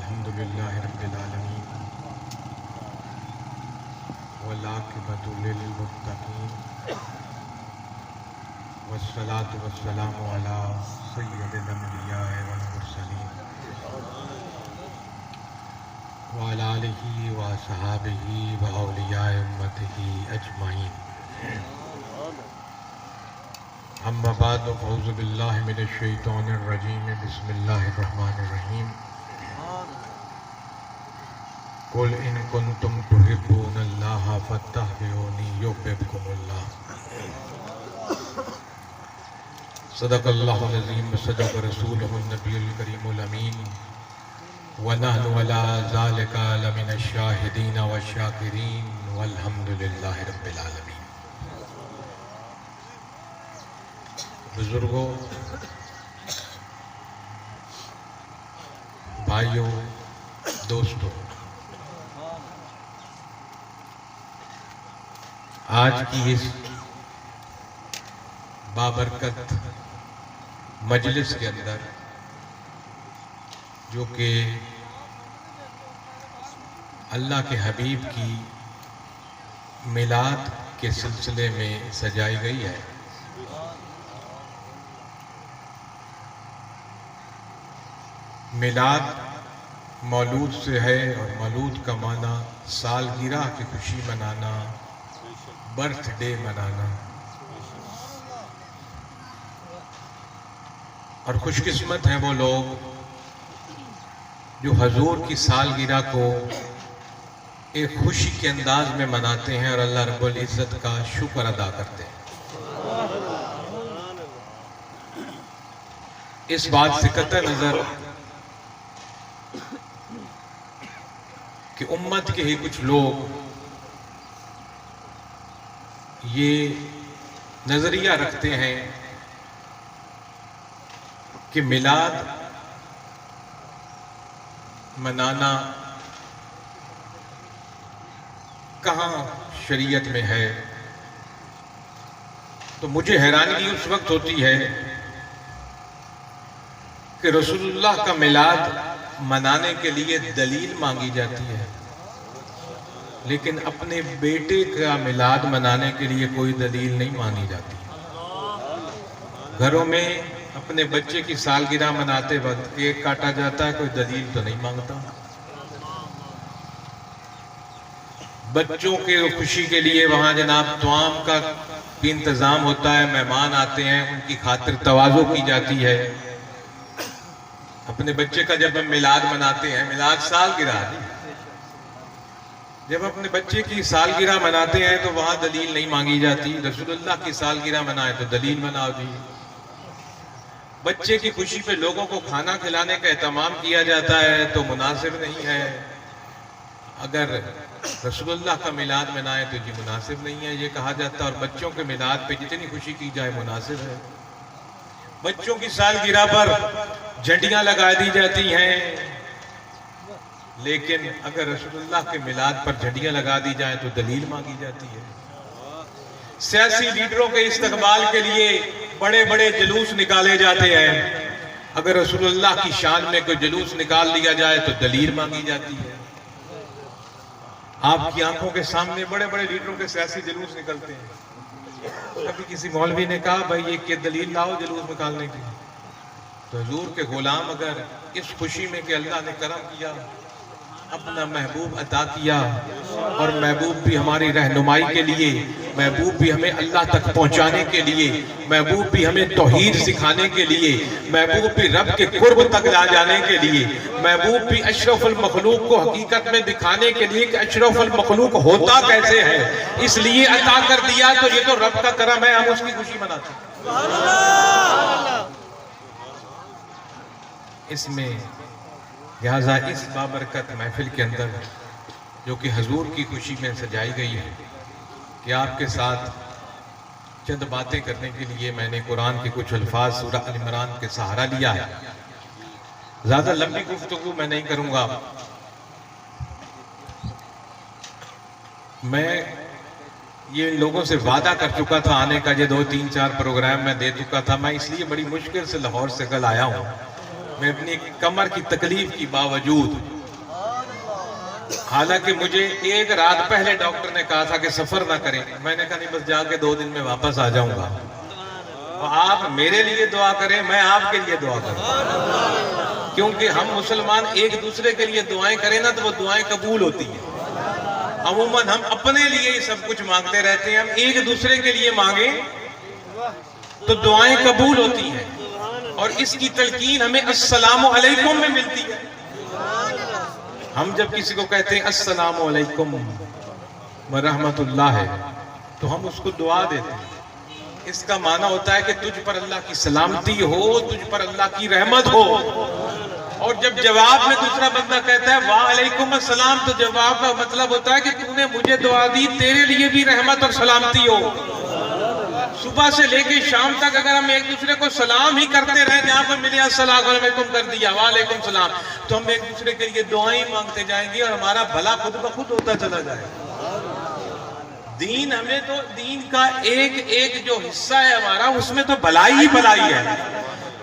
الحمدللہ رب العالمین والعاقبۃ للمتقین والصلاة والسلام علی سید الانبیاء والمرسلین وعلی آلہ وصحابہ واولیاء امتہ اجمعین اما بعد فاعوذ باللہ من الشیطان الرجیم بسم اللہ الرحمن الرحیم قل ان کنتم تحبون اللہ فاتبعونی یحببکم اللہ صدق اللہ العظیم وصدق رسولہ النبی الکریم الامین ونحن علی ذلک لمن الشاہدین والشاکرین والحمد للہ رب العالمین۔ بزرگوں، بھائیوں، دوستوں، آج کی اس بابرکت مجلس کے اندر جو کہ اللہ کے حبیب کی میلاد کے سلسلے میں سجائی گئی ہے، میلاد مولود سے ہے اور مولود کا معنی سالگرہ کی خوشی منانا، برتھ ڈے منانا، اور خوش قسمت ہیں وہ لوگ جو حضور کی سالگرہ کو ایک خوشی کے انداز میں مناتے ہیں اور اللہ رب العزت کا شکر ادا کرتے ہیں۔ اس بات سے قطع نظر کہ امت کے ہی کچھ لوگ یہ نظریہ رکھتے ہیں کہ میلاد منانا کہاں شریعت میں ہے، تو مجھے حیرانی اس وقت ہوتی ہے کہ رسول اللہ کا میلاد منانے کے لیے دلیل مانگی جاتی ہے، لیکن اپنے بیٹے کا میلاد منانے کے لیے کوئی دلیل نہیں مانگی جاتی۔ گھروں میں اپنے بچے کی سالگرہ مناتے وقت کیک کاٹا جاتا ہے، کوئی دلیل تو نہیں مانگتا۔ بچوں کے خوشی کے لیے وہاں جناب طعام کا بھی انتظام ہوتا ہے، مہمان آتے ہیں، ان کی خاطر تواضع کی جاتی ہے۔ اپنے بچے کا جب ہم میلاد مناتے ہیں، میلاد سالگرہ، جب اپنے بچے کی سالگرہ مناتے ہیں تو وہاں دلیل نہیں مانگی جاتی۔ رسول اللہ کی سالگرہ منائے تو دلیل مناؤ جی۔ بچے کی خوشی پہ لوگوں کو کھانا کھلانے کا اہتمام کیا جاتا ہے تو مناسب نہیں ہے۔ اگر رسول اللہ کا میلاد منائے تو جی مناسب نہیں ہے، یہ کہا جاتا ہے، اور بچوں کے میلاد پہ جتنی خوشی کی جائے مناسب ہے۔ بچوں کی سالگرہ پر جھنڈیاں لگا دی جاتی ہیں، لیکن اگر رسول اللہ کے میلاد پر جھنڈیاں لگا دی جائیں تو دلیل مانگی جاتی ہے۔ سیاسی لیڈروں کے استقبال کے لیے بڑے بڑے جلوس نکالے جاتے ہیں، اگر رسول اللہ کی شان میں کوئی جلوس نکال لیا جائے تو دلیل مانگی جاتی ہے۔ آپ کی آنکھوں کے سامنے بڑے بڑے لیڈروں کے سیاسی جلوس نکلتے ہیں، کبھی کسی مولوی نے کہا بھائی یہ کہ دلیل لاؤ جلوس نکالنے کی، تو حضور کے غلام اگر اس خوشی میں کہ اللہ نے کرم کیا، اپنا محبوب عطا کیا، اور محبوب بھی ہماری رہنمائی کے لیے، محبوب بھی ہمیں اللہ تک پہنچانے کے لیے، محبوب بھی ہمیں توحید سکھانے کے لیے، محبوب بھی رب کے قرب تک لا جانے کے لیے، محبوب بھی اشرف المخلوق کو حقیقت میں دکھانے کے لیے کہ اشرف المخلوق ہوتا کیسے ہے، اس لیے عطا کر دیا، تو یہ تو رب کا کرم ہے، ہم اس کی خوشی مناتے ہیں۔ اس میں لہٰذا اس بابرکت محفل کے اندر جو کہ حضور کی خوشی میں سجائی گئی ہے، کہ آپ کے ساتھ چند باتیں کرنے کے لیے میں نے قرآن کے کچھ الفاظ سورہ آل عمران کے سہارا لیا ہے۔ زیادہ لمبی گفتگو میں نہیں کروں گا، میں یہ لوگوں سے وعدہ کر چکا تھا آنے کا، یہ 2 3 4 پروگرام میں دے چکا تھا، میں اس لیے بڑی مشکل سے لاہور سے کل آیا ہوں۔ میں اپنی کمر کی تکلیف کی باوجود، حالانکہ مجھے ایک رات پہلے ڈاکٹر نے کہا تھا کہ سفر نہ کریں، میں نے کہا نہیں بس جا کے 2 دن میں واپس آ جاؤں گا، اور آپ میرے لیے دعا کریں، میں آپ کے لیے دعا کروں، کیونکہ ہم مسلمان ایک دوسرے کے لیے دعائیں کریں نا تو وہ دعائیں قبول ہوتی ہیں۔ عموماً ہم اپنے لیے ہی سب کچھ مانگتے رہتے ہیں، ہم ایک دوسرے کے لیے مانگیں تو دعائیں قبول ہوتی ہیں، اور اس کی تلقین ہمیں السلام علیکم میں ملتی ہے۔ ہم جب کسی کو کہتے ہیں السلام علیکم ورحمۃ اللہ ہے تو ہم اس کو دعا دیتے ہیں، اس کا معنی ہوتا ہے کہ تجھ پر اللہ کی سلامتی ہو، تجھ پر اللہ کی رحمت ہو، اور جب جواب میں دوسرا بندہ کہتا ہے وعلیکم السلام تو جواب کا مطلب ہوتا ہے کہ تو نے مجھے دعا دی، تیرے لیے بھی رحمت اور سلامتی ہو۔ صبح سے لے کے شام تک اگر ہم ایک دوسرے کو سلام ہی کرتے رہیں، جہاں پر ملے السلام علیکم کر دیا وعلیکم السلام، تو ہم ایک دوسرے کے لیے دعائیں مانگتے جائیں گے اور ہمارا بھلا خود بخود ہوتا چلا جائے گا۔ دین ہمیں تو دین کا ایک ایک جو حصہ ہے ہمارا، اس میں تو بھلائی ہی بھلائی ہے۔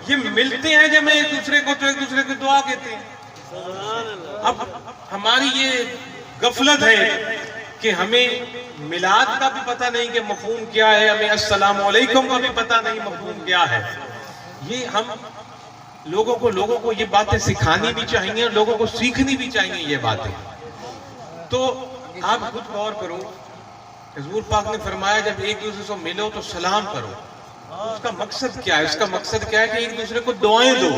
یہ ملتے ہیں جب میں ایک دوسرے کو تو ایک دوسرے کو دعا کہتے ہیں۔ اب ہماری یہ غفلت ہے کہ ہمیں میلاد کا بھی پتہ نہیں کہ مفہوم کیا ہے، ہمیں السلام علیکم کا بھی پتہ نہیں مفہوم کیا ہے۔ یہ ہم لوگوں کو یہ باتیں سکھانی بھی چاہیے اور لوگوں کو سیکھنی بھی چاہیے یہ باتیں۔ تو آپ خود غور کرو، حضور پاک نے فرمایا جب ایک دوسرے سے ملو تو سلام کرو، اس کا مقصد کیا ہے؟ اس کا مقصد کیا ہے کہ ایک دوسرے کو دعائیں دو۔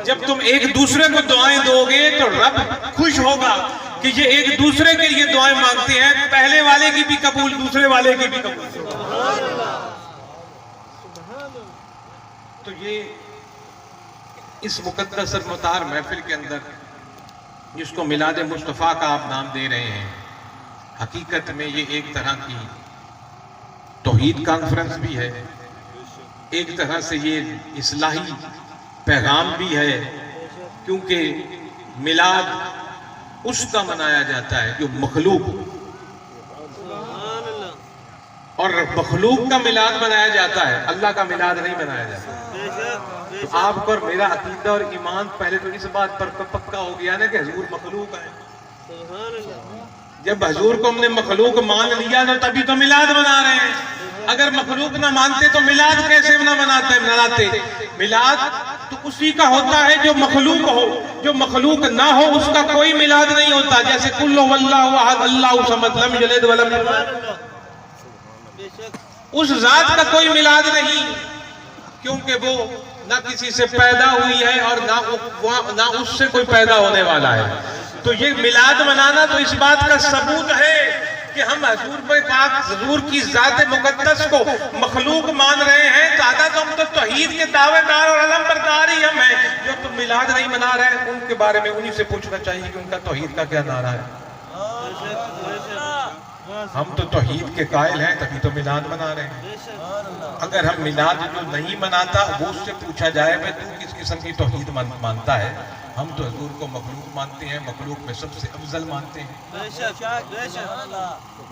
جب تم ایک دوسرے کو دعائیں دو گے تو رب خوش ہوگا کہ یہ ایک دوسرے کے لیے دعائیں مانگتے ہیں، پہلے والے کی بھی قبول، دوسرے والے کی بھی قبول۔ تو یہ اس مقدس اور مطہر محفل کے اندر جس کو میلاد مصطفیٰ کا آپ نام دے رہے ہیں، حقیقت میں یہ ایک طرح کی توحید کانفرنس بھی ہے، ایک طرح سے یہ اصلاحی پیغام بھی ہے، کیونکہ میلاد اس کا منایا جاتا ہے جو مخلوق، اور مخلوق کا میلاد منایا جاتا ہے، اللہ کا میلاد نہیں منایا جاتا۔ تو آپ کو اور میرا عقیدہ اور ایمان پہلے تو اس بات پر پکا ہو گیا نا کہ حضور مخلوق ہے۔ جب حضور کو ہم نے مخلوق مان لیا تو تبھی تو میلاد منا رہے ہیں، اگر مخلوق نہ مانتے تو میلاد کیسے نہ مناتے؟ میلاد تو اسی کا ہوتا ہے جو مخلوق ہو، جو مخلوق نہ ہو اس کا کوئی میلاد نہیں ہوتا، جیسے کل واللہ احد اللہ صمد لم یلد ولم یولد، اس ذات کا کوئی میلاد نہیں، کیونکہ وہ نہ کسی سے پیدا ہوئی ہے اور نہ اس سے کوئی پیدا ہونے والا ہے۔ تو یہ میلاد منانا تو اس بات کا ثبوت ہے کہ ہم حضور پاک حضور کی ذات مقدس کو مخلوق مان رہے ہیں، تو ہم تو توحید کے دعوے دار اور علم بردار ہی ہم ہیں۔ جو تو میلاد نہیں منا رہے ہیں ان کے بارے میں انہی سے پوچھنا چاہیے کہ ان کا توحید کا کیا نعرہ ہے۔ ہم تو توحید کے قائل ہیں تبھی تو میلاد منا رہے ہیں۔ اگر ہم میلاد جو نہیں مناتا وہ اس سے پوچھا جائے میں تو کس قسم کی توحید مانتا ہے، ہم تو حضور کو مخلوق مانتے ہیں، مخلوق میں سب سے افضل مانتے ہیں۔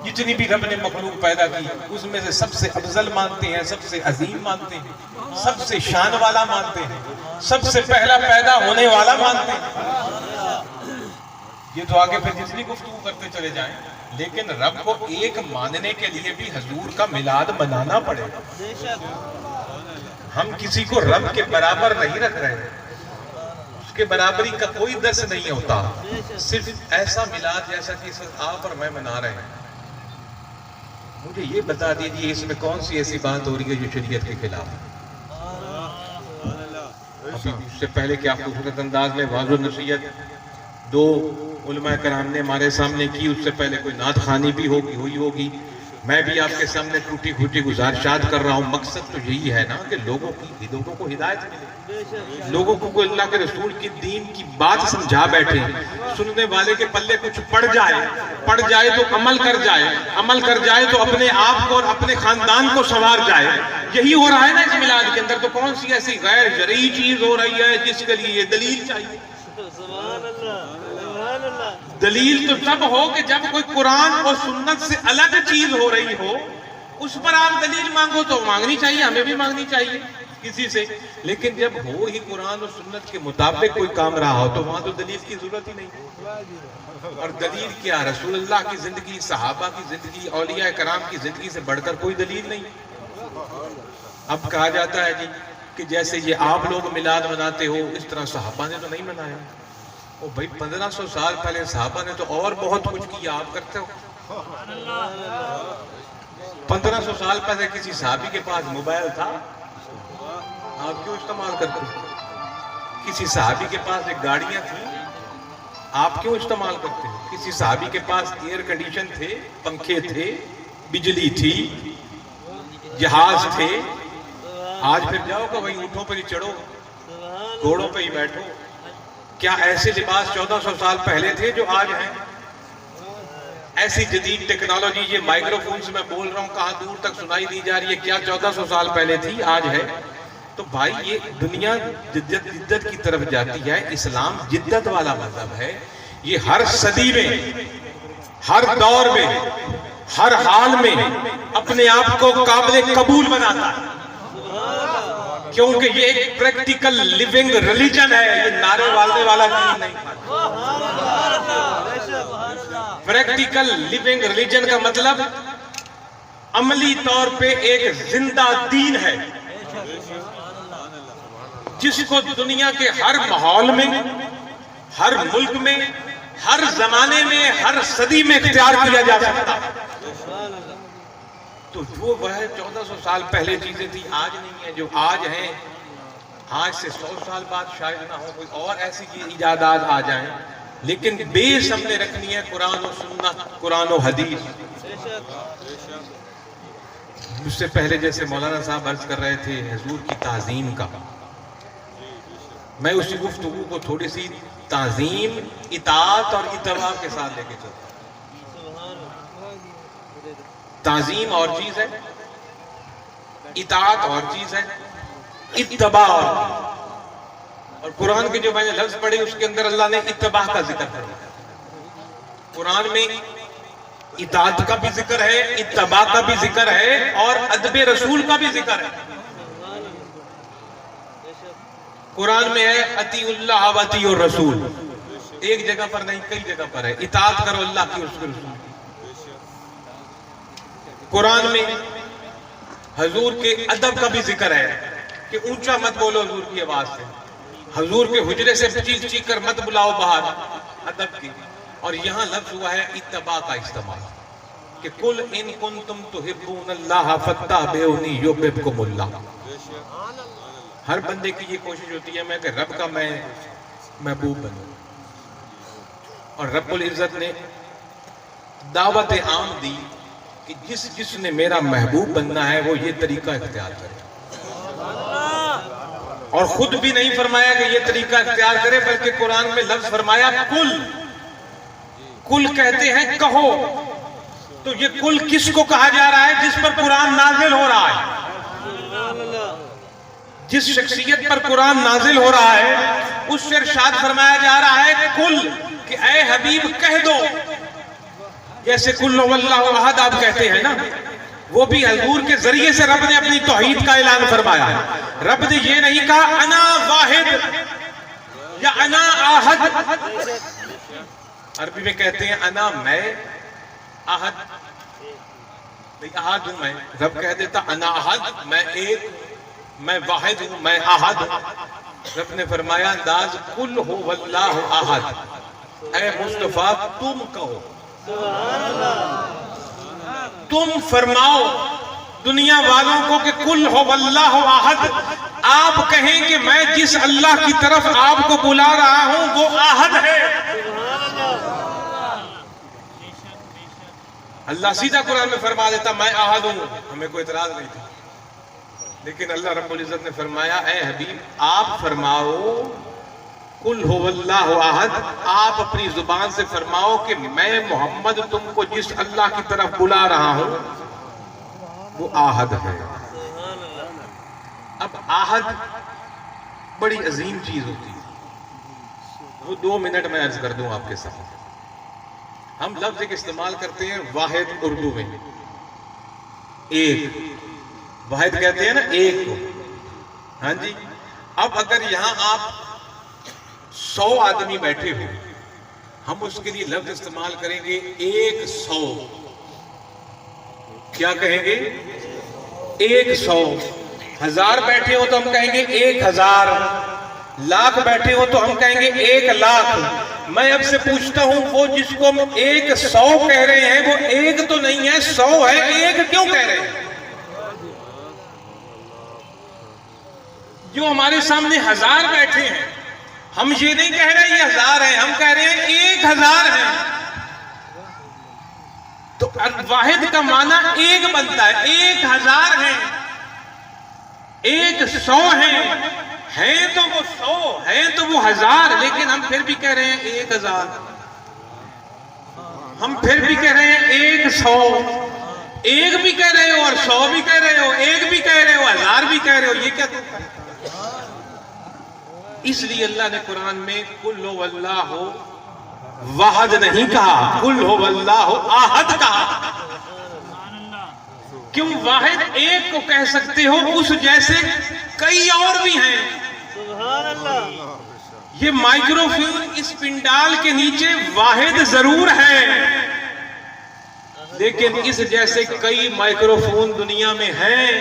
جتنی بھی رب نے مخلوق پیدا کی اس میں سے سب سے افضل مانتے ہیں، سب سے عظیم مانتے ہیں، سب سے شان والا مانتے ہیں، سب سے پہلا پیدا ہونے والا مانتے ہیں۔ یہ تو آگے پھر جتنی گفتگو کرتے چلے جائیں، لیکن رب کو ایک ماننے کے لیے بھی حضور کا میلاد منانا پڑے گا۔ ہم کسی کو رب کے برابر نہیں رکھ رہے، اس کے برابری کا کوئی دس نہیں ہوتا، صرف ایسا میلاد جیسا کہ آپ اور میں منا رہے ہیں۔ مجھے یہ بتا دیجیے اس میں کون سی ایسی بات ہو رہی ہے جو شریعت کے خلاف ہے؟ ابھی اس سے پہلے کیا خوبصورت انداز میں واضح نصیحت دو علماء کرام نے ہمارے سامنے کی، اس سے پہلے کوئی نعت خوانی بھی ہوئی ہوگی، میں بھی آپ کے سامنے ٹوٹی پھوٹی گزارشات کر رہا ہوں۔ مقصد تو یہی ہے نا کہ لوگوں کو ہدایت ملے، لوگوں کو اللہ کے رسول کی دین کی بات سمجھا بیٹھے، سننے والے کے پلے کچھ پڑ جائے تو عمل کر جائے تو اپنے آپ کو اور اپنے خاندان کو سنوار جائے۔ یہی ہو رہا ہے نا اس میلاد کے اندر۔ تو کون سی ایسی غیر شرعی چیز ہو رہی ہے جس کے لیے دلیل چاہیے؟ دلیل تو تب ہو کہ جب کوئی قرآن اور سنت سے الگ چیز ہو رہی ہو، اس پر آپ دلیل مانگو تو مانگنی چاہیے، ہمیں بھی مانگنی چاہیے۔ کسی سے، لیکن جب ہو ہی قرآن و سنت کے مطابق کوئی کام رہا ہو تو وہاں تو دلیل کی ضرورت ہی نہیں۔ اور دلیل کیا؟ رسول اللہ کی زندگی، صحابہ کی زندگی، اولیاء کرام کی زندگی سے بڑھ کر کوئی دلیل نہیں۔ اب کہا جاتا ہے جی کہ جیسے یہ آپ لوگ میلاد مناتے ہو اس طرح صحابہ نے تو نہیں منایا۔ او بھائی 1500 سال پہلے صحابہ نے تو اور بہت کچھ کیا، آپ کرتے ہو؟ 1500 سال پہلے کسی صحابی کے پاس موبائل تھا؟ آپ کیوں استعمال کرتے ہو؟ کسی صحابی کے پاس ایک گاڑیاں تھیں، آپ کیوں استعمال کرتے ہو؟ کسی صحابی کے پاس ایئر کنڈیشن تھے، پنکھے تھے، بجلی تھی، جہاز تھے۔ آج پھر جاؤ کہ وہی اونٹوں پہ ہی چڑھو، گھوڑوں پہ ہی بیٹھو۔ کیا ایسے لباس 1400 سال پہلے تھے جو آج ہیں؟ ایسی جدید ٹیکنالوجی، یہ مائکرو فون سے میں بول رہا ہوں، کہاں دور تک سنائی دی جا رہی ہے، کیا 1400 سال پہلے تھی آج ہے؟ تو بھائی یہ دنیا جدت کی طرف جاتی ہے، اسلام جدت والا مذہب ہے۔ یہ ہر صدی میں، ہر دور میں، ہر حال میں اپنے آپ کو قابل قبول بناتا ہے، کیونکہ یہ ایک پریکٹیکل لیونگ ریلیجن ہے، یہ نعرے والنے والا دین نہیں۔ پریکٹیکل لیونگ ریلیجن کا مطلب عملی طور پہ ایک زندہ دین ہے، جس کو دنیا کے ہر ماحول میں، ہر ملک میں، ہر زمانے میں، ہر صدی میں اختیار کیا جا سکتا ہے۔ تو وہ 1400 سال پہلے چیزیں تھی، آج نہیں ہیں۔ جو آج ہیں، آج سے 100 سال بعد شاید نہ ہو، کوئی اور ایسی ایجادات آ جائیں، لیکن بیس ہم نے رکھنی ہے قرآن و سنت، قرآن و حدیث۔ مجھ سے پہلے جیسے مولانا صاحب عرض کر رہے تھے حضور کی تعظیم کا، میں اسی گفتگو کو تھوڑی سی تعظیم، اطاعت اور اتباع کے ساتھ لے کے چلتا ہوں۔ تعظیم اور چیز ہے، اطاعت اور چیز ہے، اتباع اور قرآن کے جو میں نے لفظ پڑھے اس کے اندر اللہ نے اتباع کا ذکر کیا۔ قرآن میں اطاعت کا بھی ذکر ہے، اتباع کا بھی ذکر ہے، اور ادب رسول کا بھی ذکر ہے۔ قرآن میں ہے اطیعوا اللہ و اطیعوا الرسول، ایک جگہ پر نہیں کئی جگہ پر ہے، اطاعت کرو اللہ کی اور اس کے رسول کی۔ قرآن میں حضور کے ادب کا بھی ذکر ہے کہ اونچا مت بولو حضور کی آواز سے، حضور کے حجرے سے چیخ چیخ کر مت بلاؤ باہر، ادب کی۔ اور یہاں لفظ ہوا ہے اتباع کا استعمال کہ قل ان کنتم تحبون اللہ فاتبعونی یحببکم اللہ۔ ہر بندے کی یہ کوشش ہوتی ہے میں کہ رب کا میں محبوب بنوں، اور رب العزت نے دعوت عام دی کہ جس نے میرا محبوب بننا ہے وہ یہ طریقہ اختیار کرے، اور خود بھی نہیں فرمایا کہ یہ طریقہ اختیار کرے، بلکہ قرآن میں لفظ فرمایا کل۔ کل کہتے ہیں کہو، تو یہ کل کس کو کہا جا رہا ہے؟ جس پر قرآن نازل ہو رہا ہے، جس شخصیت پر قرآن نازل ہو رہا ہے اس سے ارشاد فرمایا جا رہا ہے کل، کہ اے حبیب کہہ دو۔ جیسے کل واللہ احد آپ کہتے ہیں نا، وہ بھی حضور کے ذریعے سے رب نے اپنی توحید کا اعلان فرمایا ہے۔ رب نے یہ نہیں کہا انا واحد یا انا احد، عربی میں کہتے ہیں انا میں، احد احد ہوں میں، رب کہہ دیتا انا احد میں ایک، میں واحد ہوں، میں احد ہوں۔ رب نے فرمایا انداز کل ہو واللہ احد، اے مصطفیٰ تم کہو، تم فرماؤ دنیا والوں کو کہ کل ہو واللہ احد، آپ کہیں کہ میں جس اللہ کی طرف آپ کو بلا رہا ہوں وہ احد ہے۔ اللہ سیدھا قرآن میں فرما دیتا میں احد ہوں، ہمیں کوئی اعتراض نہیں تھا، لیکن اللہ رب العزت نے فرمایا اے حبیب آپ فرماؤ کل ہو اللہ احد، آپ اپنی زبان سے فرماؤ کہ میں محمد تم کو جس اللہ کی طرف بلا رہا ہوں وہ احد ہے۔ اب احد بڑی عظیم چیز ہوتی ہے، وہ 2 منٹ میں عرض کر دوں آپ کے ساتھ۔ ہم لفظ ایک استعمال کرتے ہیں واحد اردو میں، ایک، واحد کہتے ہیں نا ایک کو، ہاں جی، اب اگر یہاں آپ 100 آدمی بیٹھے ہو، ہم اس کے لیے لفظ استعمال کریں گے 100. کیا کہیں گے؟ 100. 1000 بیٹھے ہو تو ہم کہیں گے 1000. لاکھ بیٹھے ہو تو ہم کہیں گے 1,00,000. میں اب سے پوچھتا ہوں، وہ جس کو ہم 100 کہہ رہے ہیں وہ ایک تو نہیں ہے، 100 ہے، ایک کیوں کہہ رہے ہیں؟ جو ہمارے سامنے 1000 بیٹھے ہیں، ہم یہ نہیں کہہ رہے یہ 1000 ہیں، ہم کہہ رہے ہیں 1000 ہیں. تو واحد کا معنی ایک بنتا ہے. 1000 ہیں، 100 ہیں تو وہ 100 ہیں تو وہ 1000، لیکن ہم پھر بھی کہہ رہے ہیں 1000. ہم پھر بھی کہہ رہے ہیں 100. ایک بھی کہہ رہے ہو اور 100 بھی کہہ رہے ہو، ایک بھی کہہ رہے ہو 1000 بھی کہہ رہے ہو، یہ کیا؟ اس لیے اللہ نے قرآن میں قل هو اللہ واحد نہیں کہا، قل هو اللہ احد کہا. کیوں واحد ایک کو کہہ سکتے ہو، اس جیسے کئی اور بھی ہیں. سبحان اللہ. یہ مائکرو فون اس پنڈال کے نیچے واحد ضرور ہے، لیکن اس جیسے کئی مائکرو فون دنیا میں ہیں.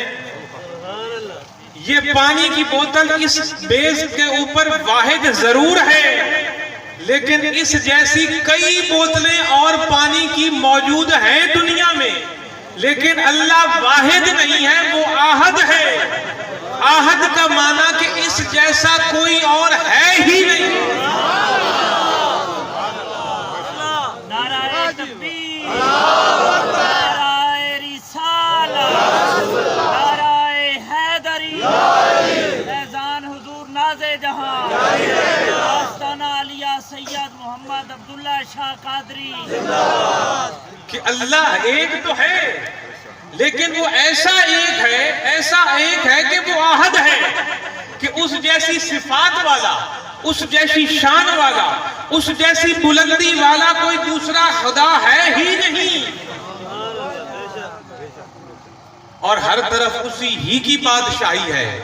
یہ پانی کی بوتل اس بیس کے اوپر واحد ضرور ہے، لیکن اس جیسی کئی بوتلیں اور پانی کی موجود ہیں دنیا میں، لیکن اللہ واحد نہیں ہے، وہ احد ہے. احد کا معنی کہ اس جیسا کوئی اور ہے ہی نہیں. نعرہ تکبیر، نعرہ رسالت، نعرہ حیدری، فیضان حضور ناز جہاں، آستانہ علیہ سید محمد عبداللہ شاہ قادری. کہ اللہ ایک تو ہے، لیکن وہ ایسا ایک ہے کہ وہ احد ہے، کہ اس جیسی صفات والا، اس جیسی شان والا، اس جیسی بلندی والا کوئی دوسرا خدا ہے ہی نہیں. اور ہر طرف اسی ہی کی بادشاہی ہے.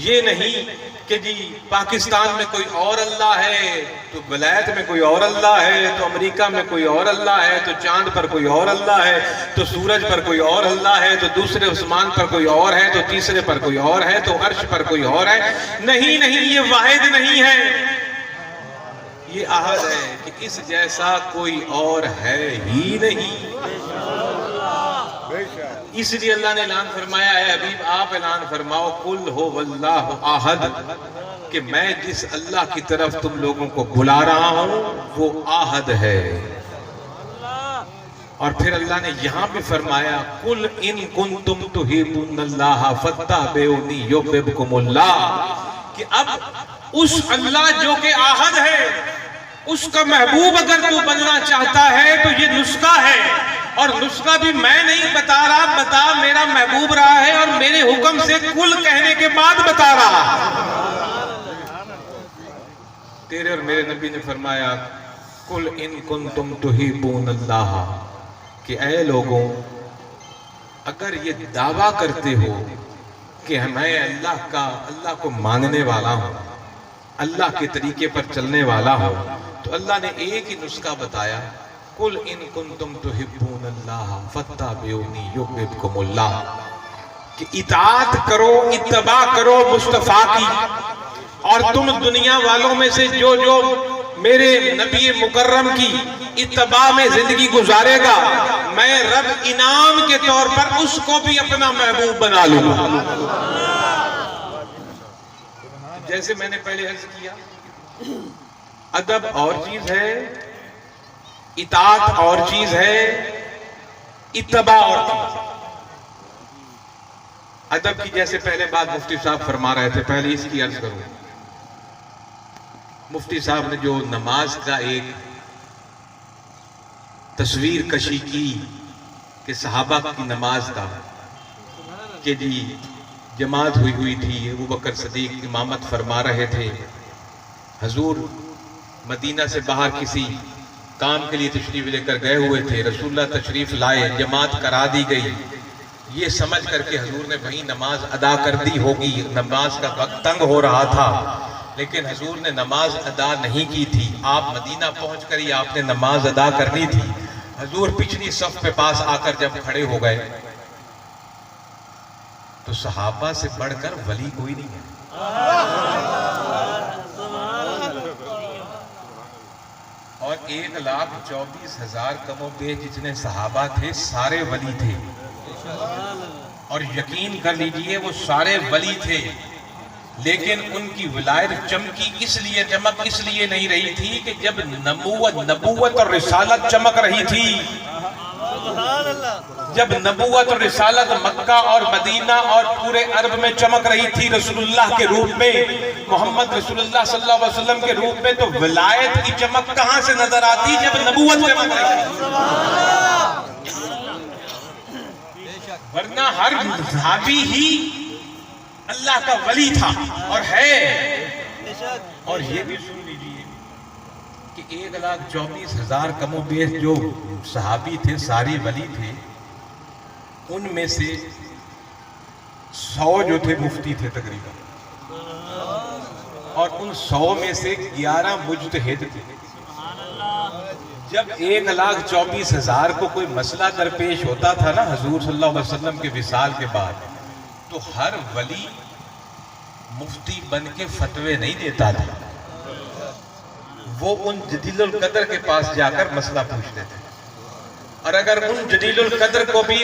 یہ نہیں کہ جی پاکستان میں کوئی اور اللہ ہے، تو ولایت میں کوئی اور اللہ ہے، تو امریکہ میں کوئی اور اللہ ہے، تو چاند پر کوئی اور اللہ ہے، تو سورج پر کوئی اور اللہ ہے، تو دوسرے آسمان پر کوئی اور ہے، تو تیسرے پر کوئی اور ہے، تو عرش پر کوئی اور ہے. نہیں، یہ واحد نہیں ہے، یہ احد ہے کہ اس جیسا کوئی اور ہے ہی نہیں. اس لیے اللہ نے اعلان فرمایا ہے، حبیب آپ اعلان فرماؤ قل هو اللہ احد، کہ میں جس اللہ کی طرف تم لوگوں کو بلا رہا ہوں وہ احد ہے. اور پھر اللہ نے یہاں بھی فرمایا قل ان کنتم تحبون اللہ فاتبعونی یحببکم اللہ، کہ اب اس اللہ جو کہ احد ہے، اس کا محبوب اگر تو بننا چاہتا ہے تو یہ نسخہ ہے. اور نسخہ بھی میں نہیں بتا رہا، بتا میرا محبوب رہا ہے، اور میرے حکم سے کل کہنے کے بعد بتا رہا. تیرے اور میرے نبی نے فرمایا قل ان کنتم تحبون اللہ، کہ اے لوگوں اگر یہ دعویٰ کرتے ہو کہ میں اللہ کو ماننے والا ہوں، اللہ کے طریقے پر چلنے والا ہوں، تو اللہ نے ایک ہی نسخہ بتایا قل ان کنتم تحبون اللہ فاتبعونی یحببکم اللہ، کہ اطاعت کرو، اتباع کرو مصطفیٰ کی. اور تم دنیا والوں میں سے جو میرے نبی مکرم کی اتباع میں زندگی گزارے گا، میں رب انعام کے طور پر اس کو بھی اپنا محبوب بنا لوں گا. جیسے میں نے پہلے عرض کیا، ادب اور چیز ہے، اطاعت اور چیز ہے، اتباع اور چیز. ادب کی جیسے پہلے بات مفتی صاحب فرما رہے تھے، پہلے اس کی عرض کروں. مفتی صاحب نے جو نماز کا ایک تصویر کشی کی کہ صحابہ کی نماز کا، کہ جی جماعت ہوئی تھی، ابو بکر صدیق امامت فرما رہے تھے، حضور مدینہ سے باہر کسی کام کے لیے تشریف لے کر گئے ہوئے تھے، رسول اللہ تشریف لائے، جماعت کرا دی گئی، یہ سمجھ کر کے حضور نے وہیں نماز ادا کر دی ہوگی. نماز کا وقت تنگ ہو رہا تھا لیکن حضور نے نماز ادا نہیں کی تھی. آپ مدینہ پہنچ کر ہی آپ نے نماز ادا کرنی تھی. حضور پچھلی صف پہ پاس آ کر جب کھڑے ہو گئے تو صحابہ سے بڑھ کر ولی کوئی نہیں ہے. اور 1,24,000 کم و بیش جتنے صحابہ تھے سارے ولی تھے. اور یقین کر لیجئے وہ سارے ولی تھے لیکن ان کی ولایت چمک اس لیے نہیں رہی تھی کہ جب نبوت اور رسالت چمک رہی تھی، جب نبوت اور رسالت مکہ اور مدینہ اور پورے عرب میں چمک رہی تھی رسول اللہ کے روپ میں، محمد رسول اللہ صلی اللہ علیہ وسلم کے روپ میں، تو ولایت کی چمک کہاں سے نظر آتی؟ جب نبوت چمک رہی تھی. ورنہ ہر صحابی ہی اللہ کا ولی تھا اور ہے. اور یہ بھی سن لیجئے کہ 1,24,000 کم و بیش جو صحابی تھے ساری ولی تھے، ان میں سے 100 جو تھے مفتی تھے تقریباً، اور ان 100 میں سے 11 مجتہد تھے. جب 1,24,000 کو کوئی مسئلہ درپیش ہوتا تھا نا حضور صلی اللہ علیہ وسلم کے وصال کے بعد، تو ہر ولی مفتی بن کے فتوے نہیں دیتا تھا. وہ ان جلیل القدر کے پاس جا کر مسئلہ پوچھتے تھے، اور اگر ان جلیل القدر کو بھی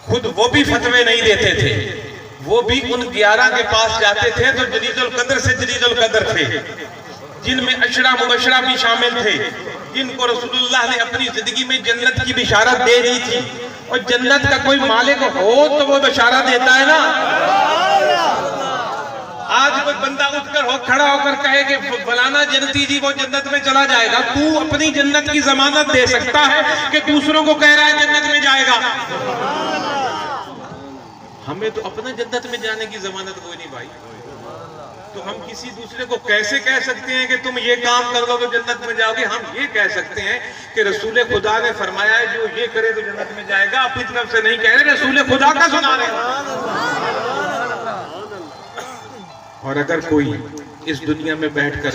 خود وہ بھی فتوے نہیں دیتے تھے، وہ بھی ان 11 کے پاس جاتے تھے تو جلیل القدر سے جلیل القدر تھے، جن میں عشرہ مبشرہ بھی شامل تھے، جن کو رسول اللہ نے اپنی زندگی میں جنت کی بشارت دے دی تھی. اور جنت کا کوئی مالک ہو تو وہ بشارت دیتا ہے نا. آج کوئی بندہ اٹھ کر کھڑا ہو کر کہے کہ فلانا جنتی جی وہ جنت میں چلا جائے گا، تو اپنی جنت کی ضمانت دے سکتا ہے کہ دوسروں کو کہہ رہا ہے جنت میں جائے گا؟ ہمیں تو اپنا جنت میں جانے کی ضمانت کوئی نہیں بھائی. تو ہم کسی دوسرے کو کیسے کہہ سکتے ہیں کہ تم یہ کام کر دو تو جنت میں جاؤ گے؟ ہم یہ کہہ سکتے ہیں کہ رسول خدا نے فرمایا ہے جو یہ کرے تو جنت میں جائے گا. اپنی طرف سے نہیں کہہ رہے، رسول خدا کا سنا رہے ہیں. اور اگر کوئی اس دنیا میں بیٹھ کر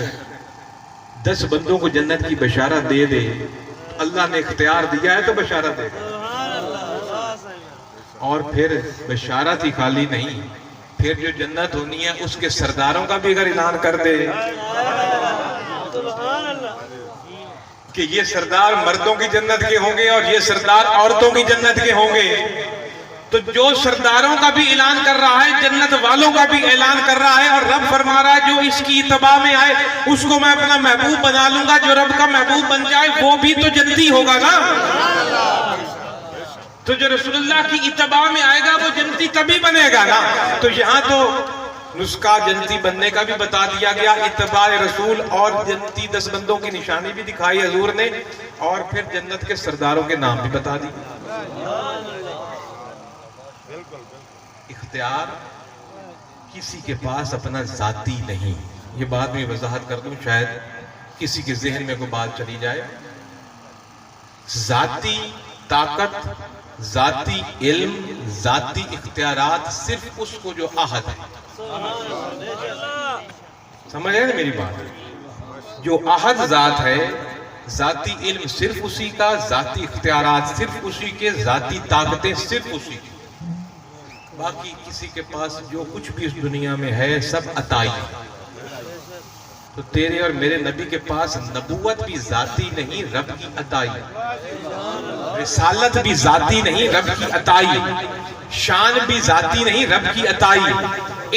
10 بندوں کو جنت کی بشارت دے دے، اللہ نے اختیار دیا ہے تو بشارت دے گا. اور پھر بشارت ہی خالی نہیں، پھر جو جنت ہونی ہے اس کے سرداروں کا بھی اگر اعلان کر دے کہ یہ سردار مردوں کی جنت کے ہوں گے اور یہ سردار عورتوں کی جنت کے ہوں گے، تو جو سرداروں کا بھی اعلان کر رہا ہے جنت والوں کا بھی اعلان کر رہا ہے. اور رب فرما رہا ہے جو اس کی اتباع میں آئے اس کو میں اپنا محبوب بنا لوں گا. جو رب کا محبوب بن جائے وہ بھی تو جنتی ہوگا نا. تو جو رسول اللہ کی اتباع میں آئے گا وہ جنتی تبھی بنے گا نا. تو یہاں تو نسخہ جنتی بننے کا بھی بتا دیا گیا، اتباع رسول، اور جنتی 10 بندوں کی نشانی بھی دکھائی حضور نے، اور پھر جنت کے سرداروں کے نام بھی بتا دی. اختیار کسی کے پاس اپنا ذاتی نہیں. یہ بات میں وضاحت کر دوں، شاید کسی کے ذہن میں کوئی بات چلی جائے. ذاتی طاقت، ذاتی علم، ذاتی اختیارات صرف اس کو جو احد ہے. سمجھ رہے ہیں میری بات؟ جو احد ذات ہے، ذاتی علم صرف اسی کا، ذاتی اختیارات صرف اسی کے، ذاتی طاقتیں صرف اسی کی. باقی کسی کے پاس جو کچھ بھی اس دنیا میں ہے سب عطائی ہے. تو تیرے اور میرے نبی کے پاس نبوت بھی ذاتی نہیں، رب کی عطائی. رسالت بھی ذاتی نہیں، رب کی عطائی. شان بھی ذاتی نہیں، رب کی عطائی.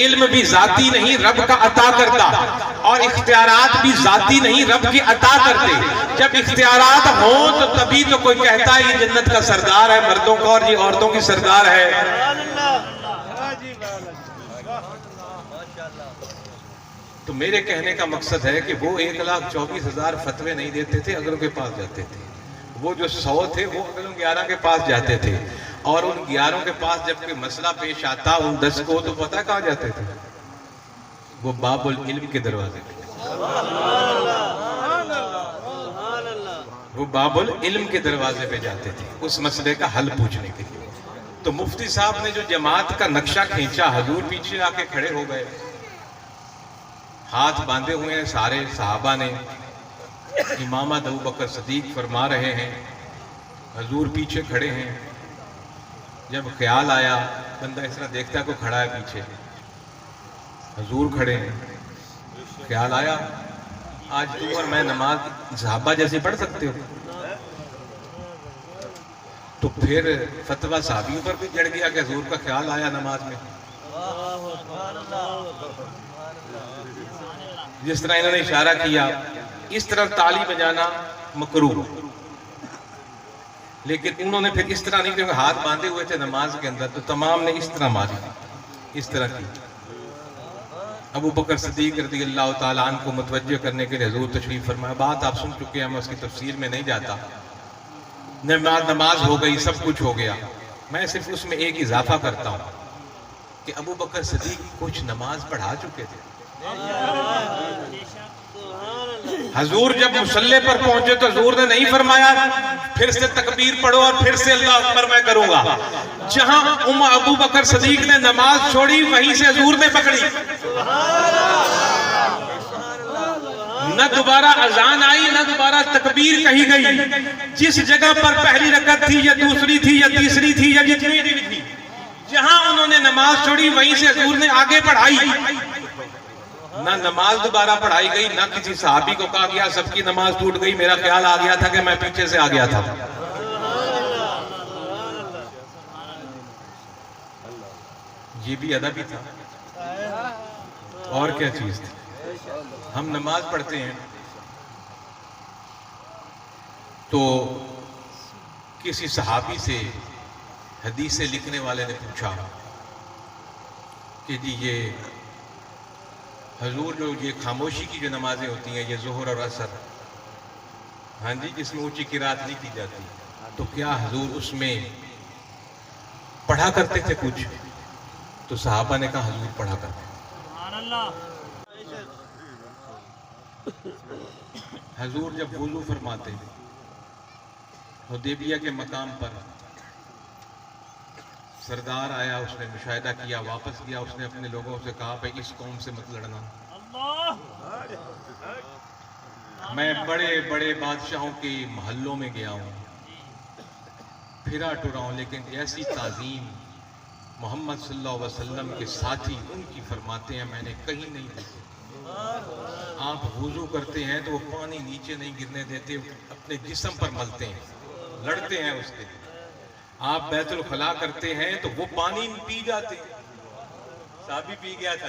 علم بھی ذاتی نہیں، رب کا عطا کرتا. اور اختیارات بھی ذاتی نہیں، رب کی عطا کرتے. جب اختیارات ہوں تو تبھی تو کوئی کہتا ہے یہ جنت کا سردار ہے مردوں کا اور یہ عورتوں کی سردار ہے. تو میرے کہنے کا مقصد ہے کہ وہ 1,24,000 فتوے نہیں دیتے تھے اگلوں کے پاس جاتے تھے. وہ جو 100 تھے وہ اگلوں 11 کے پاس جاتے تھے. اور ان 11 کے پاس جب کوئی مسئلہ پیش آتا ان 10 کو تو پتہ کہاں جاتے تھے؟ وہ باب العلم کے دروازے پہ. وہ باب العلم کے دروازے پہ جاتے تھے اس مسئلے کا حل پوچھنے کے لیے. تو مفتی صاحب نے جو جماعت کا نقشہ کھینچا، حضور پیچھے آ کے کھڑے ہو گئے، ہاتھ باندھے ہوئے ہیں سارے صحابہ نے، امامت ابو بکر صدیق فرما رہے ہیں، حضور پیچھے کھڑے ہیں۔ جب خیال آیا، بندہ اس طرح دیکھتا ہے کوئی کھڑا ہے پیچھے، حضور کھڑے ہیں، خیال آیا آج تو اور میں نماز صحابہ جیسے پڑھ سکتے ہو؟ تو پھر فتویٰ صحابیوں پر بھی جڑ گیا کہ حضور کا خیال آیا نماز میں۔ جس طرح انہوں نے اشارہ کیا، اس طرح تالی بجانا مکروہ، لیکن انہوں نے پھر اس طرح نہیں، کیونکہ ہاتھ باندھے ہوئے تھے نماز کے اندر، تو تمام نے اس طرح ماری، اس طرح کی۔ ابو بکر صدیق رضی اللہ تعالیٰ عنہ کو متوجہ کرنے کے لیے حضور تشریف فرمایا۔ بات آپ سن چکے ہیں، میں اس کی تفصیل میں نہیں جاتا۔ نماز ہو گئی، سب کچھ ہو گیا، میں صرف اس میں ایک اضافہ کرتا ہوں کہ ابو بکر صدیق کچھ نماز پڑھا چکے تھے۔ حضور جب مصلی پر پہنچے تو حضور نے نہیں فرمایا پھر سے تکبیر پڑھو اور پھر سے اللہ اکبر میں کروں گا۔ جہاں ابو بکر صدیق نے نماز چھوڑی، وہیں سے حضور نے پکڑی، نہ دوبارہ اذان آئی، نہ دوبارہ تکبیر کہی گئی۔ جس جگہ پر پہلی رکعت تھی یا دوسری تھی یا تیسری تھی یا جتنی بھی تھی، جہاں انہوں نے نماز چھوڑی وہیں سے حضور نے آگے پڑھائی۔ نہ نماز دوبارہ پڑھائی گئی، نہ کسی صحابی کو کہا گیا سب کی نماز ٹوٹ گئی، میرا خیال آ گیا تھا کہ میں پیچھے سے آ گیا تھا۔ یہ بھی ادب ہی تھا، اور کیا چیز تھی۔ ہم نماز پڑھتے ہیں تو کسی صحابی سے حدیثیں لکھنے والے نے پوچھا کہ جی یہ حضور جو یہ خاموشی کی جو نمازیں ہوتی ہیں، یہ ظہر اور عصر، ہاں جی، جس میں اونچی قرات نہیں کی جاتی، تو کیا حضور اس میں پڑھا کرتے تھے کچھ؟ تو صحابہ نے کہا حضور پڑھا کرتے تھے۔ سبحان اللہ۔ حضور جب وضو فرماتے حدیبیہ کے مقام پر، سردار آیا، اس نے مشاہدہ کیا، واپس گیا، اس نے اپنے لوگوں سے کہا بھائی اس قوم سے مت لڑنا، میں بڑے بڑے بادشاہوں کے محلوں میں گیا ہوں، پھرا ٹورا ہوں، لیکن ایسی تعظیم محمد صلی اللہ علیہ وسلم کے ساتھی ان کی فرماتے ہیں میں نے کہیں نہیں دیکھی۔ آپ وضو کرتے ہیں تو وہ پانی نیچے نہیں گرنے دیتے، اپنے جسم پر ملتے ہیں، لڑتے ہیں اس کے۔ آپ بیت الخلاء کرتے ہیں تو وہ پانی پی جاتے ہیں، صحابی پی گیا تھا،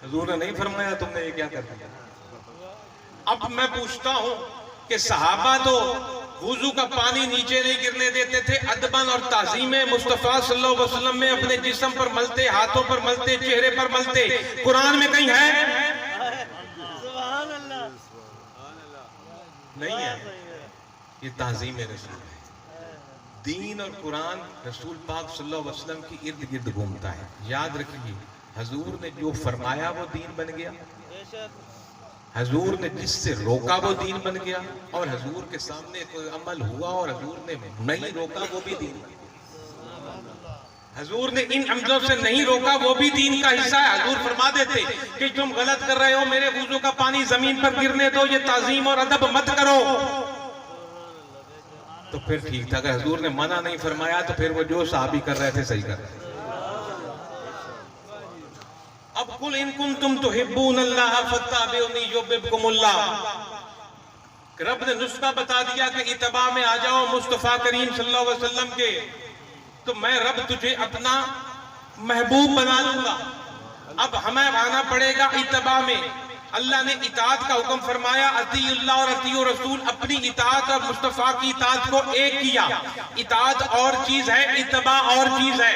حضور نے نہیں فرمایا تم نے یہ کیا کر دیا۔ اب میں پوچھتا ہوں کہ صحابہ تو وضو کا پانی نیچے نہیں گرنے دیتے تھے، ادباً اور تعظیم مصطفیٰ صلی اللہ علیہ وسلم میں اپنے جسم پر ملتے، ہاتھوں پر ملتے، چہرے پر ملتے، قرآن میں کہیں ہے؟ نہیں ہے۔ یہ تعظیم رسول ہے۔ دین اور قرآن رسول پاک صلی اللہ علیہ وسلم کی ارد گرد گھومتا ہے۔ یاد رکھیے حضور نے جو فرمایا وہ دین بن گیا، حضور نے جس سے روکا وہ دین بن گیا، اور حضور کے سامنے کوئی عمل ہوا اور حضور نے نہیں روکا وہ بھی دین بن گیا۔ حضور نے ان عملوں سے نہیں روکا وہ بھی دین کا حصہ ہے۔ حضور فرما دیتے کہ تم غلط کر رہے ہو، میرے وضو کا پانی زمین پر گرنے دو، یہ تعظیم اور ادب مت کرو، تو پھر ٹھیک تھا۔ اگر حضور نے منع نہیں فرمایا تو پھر وہ جو صحابی کر رہے تھے صحیح کر رہے تھے۔ اب قل ان کنتم تحبون اللہ فاتبعونی یحببکم اللہ، رب نے نسخہ بتا دیا کہ اتباع میں آ جاؤ مصطفیٰ کریم صلی اللہ علیہ وسلم کے، تو میں رب تجھے اپنا محبوب بنا لوں گا۔ اب ہمیں آنا پڑے گا اتباع میں۔ اللہ نے اطاعت کا حکم فرمایا، اطیع اللہ اور اطیع رسول، اپنی اطاعت اور مصطفیٰ کی اطاعت کو ایک کیا۔ اطاعت اور چیز ہے، اتباع اور چیز ہے۔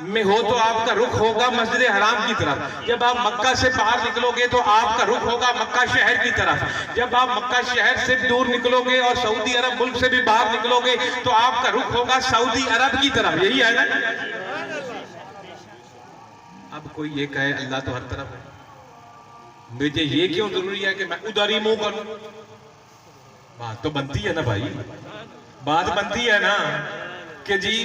میں ہو تو آپ کا رخ ہوگا مسجد حرام کی طرف. جب آپ مکہ سے باہر نکلو گے تو آپ کا رخ ہوگا مکہ شہر کی طرف. جب آپ مکہ شہر سے دور نکلو گے اور سعودی عرب ملک سے بھی باہر نکلو گے تو آپ کا رخ ہوگا سعودی عرب کی طرف. یہی ہے نا. اب کوئی یہ کہے اللہ تو ہر طرف ہے, مجھے یہ کیوں ضروری ہے کہ میں ادھر ہی منہ کروں؟ بات تو بنتی ہے نا بھائی, بات بنتی ہے نا کہ جی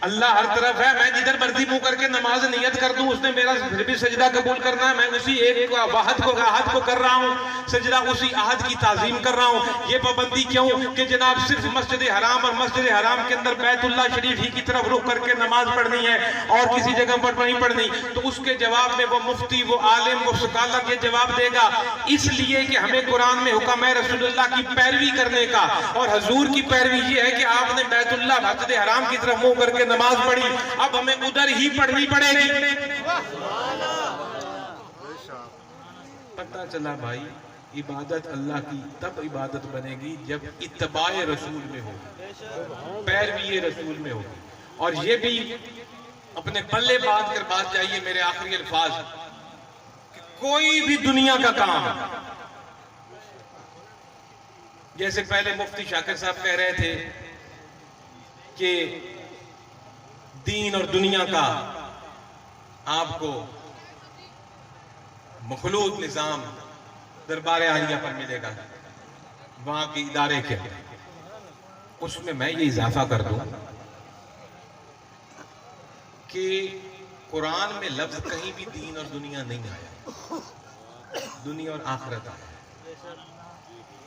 اللہ ہر طرف ہے, میں جدھر مرضی منہ کر کے نماز نیت کر دوں اس نے میرا پھر بھی سجدہ قبول کرنا ہے. میں اسی ایک واحد کو کر رہا ہوں, سجدہ اسی احد کی تعظیم کر رہا ہوں. یہ پابندی کیوں کہ جناب صرف مسجد حرام اور مسجد حرام کے اندر بیت اللہ شریف ہی کی طرف رخ کر کے نماز پڑھنی ہے اور کسی جگہ پر نہیں پڑھنی؟ تو اس کے جواب میں وہ مفتی, وہ عالم, وہ سکالر یہ جواب دے گا اس لیے کہ ہمیں قرآن میں حکم ہے رسول اللہ کی پیروی کرنے کا, اور حضور کی پیروی یہ ہے کہ آپ نے بیت اللہ مسجد حرام کی طرف منہ کر کے نماز پڑھی, اب ہمیں ادھر ہی پڑھنی پڑے گی. پتہ چلا بھائی عبادت اللہ کی تب عبادت بنے گی جب اتباع رسول میں ہوگی, پیروی رسول میں ہوگی. اور یہ بھی اپنے پلے باندھ کر بات چاہیے میرے آخری الفاظ, کہ کوئی بھی دنیا کا کام, جیسے پہلے مفتی شاکر صاحب کہہ رہے تھے کہ دین اور دنیا کا آپ کو مخلوط نظام دربار عالیہ پر ملے گا, وہاں کے ادارے کے. اس میں یہ اضافہ کر دوں کہ قرآن میں لفظ کہیں بھی دین اور دنیا نہیں آیا, دنیا اور آخرت آیا.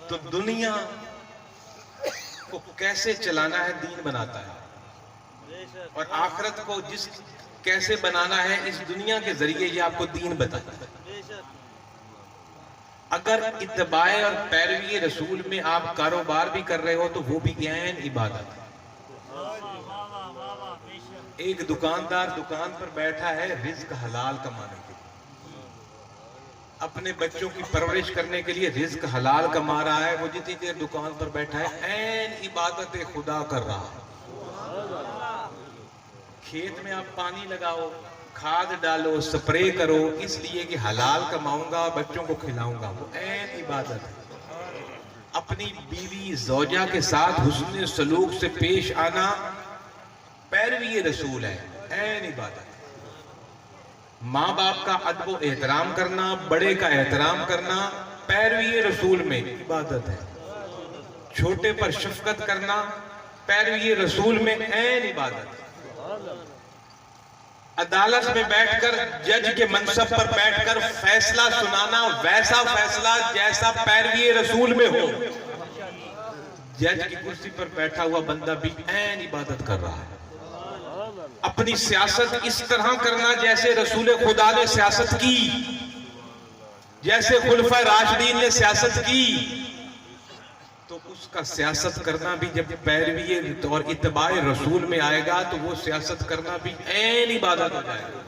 تو دنیا کو کیسے چلانا ہے دین بناتا ہے, اور آخرت کو کیسے بنانا ہے اس دنیا کے ذریعے یہ آپ کو دین بتاتا ہے. اگر اتباع اور پیروی رسول میں آپ کاروبار بھی کر رہے ہو تو وہ بھی عین عبادت ہے. ایک دکاندار دکان پر بیٹھا ہے رزق حلال کمانے کے لیے, اپنے بچوں کی پرورش کرنے کے لیے رزق حلال کما رہا ہے. وہ جتنی دیر دکان پر بیٹھا ہے عین عبادت خدا کر رہا ہے. کھیت میں آپ پانی لگاؤ, کھاد ڈالو, سپرے کرو, اس لیے کہ حلال کماؤں گا, بچوں کو کھلاؤں گا, وہ عین عبادت ہے. اپنی بیوی زوجہ کے ساتھ حسن سلوک سے پیش آنا پیروی رسول ہے, عین عبادت ہے. ماں باپ کا ادب و احترام کرنا, بڑے کا احترام کرنا پیروی رسول میں عبادت ہے. چھوٹے پر شفقت کرنا پیروی رسول میں عین عبادت ہے. عدالت میں بیٹھ کر جج کے منصب پر بیٹھ کر فیصلہ سنانا ویسا فیصلہ جیسا پیروی رسول میں ہو. جج کی کرسی پر بیٹھا ہوا بندہ بھی عین عبادت کر رہا ہے. اپنی سیاست اس طرح کرنا جیسے رسول خدا نے سیاست کی, جیسے خلفائے راشدین نے سیاست کی, تو اس کا سیاست کرنا بھی جب پیروی اور اتباع رسول میں آئے گا تو وہ سیاست کرنا بھی عین عبادت ہو جائے گا.